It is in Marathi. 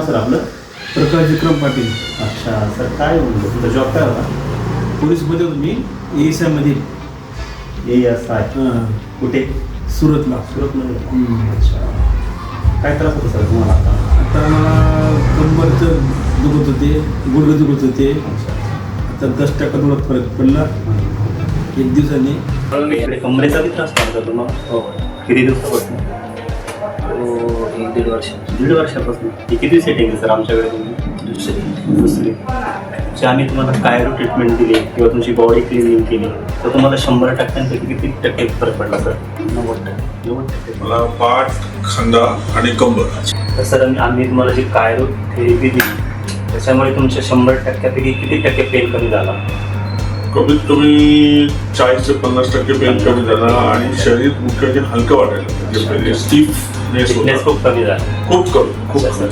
सर आपलं प्रकाश विक्रम पाटील. अच्छा सर काय म्हणतो तुमचा जॉब काय होता? पोलीसमध्ये होतो मी एएसआयमध्ये. ASI कुठे? सुरतला. सुरतमध्ये. अच्छा काय त्रास होता सर तुम्हाला आता? आता मला कंबरचं दुखत होते, गुडघे दुखत होते. आता 10% थोडा फरक पडला एक दिवसाने. कमरेचा बी त्रास होता तुम्हाला? हो. किती दिवसापासून? तो 1-1.5 वर्ष. 1.5 वर्षापासून. ही किती सेटिंग आहे सर आमच्याकडे तुम्ही? दुसरी. जी आम्ही तुम्हाला कायरो ट्रीटमेंट दिली किंवा तुमची बॉडी क्लिनिंग केली तर तुम्हाला 100%पैकी किती टक्के फरक पडला सर? 90%. मला पाठ, खांदा आणि कंबर. तर सर आम्ही तुम्हाला जी कायरो थेरपी दिली त्याच्यामुळे तुमच्या 100%पैकी किती टक्के पेन कमी झाला? कमीत कमी 40 ते 50% पेन कमी झाला आणि शरीर मुख्य हलकं वाटायला म्हणजे स्टिफनेस फिटनेस खूप कमी झाला. खूप कमी. सर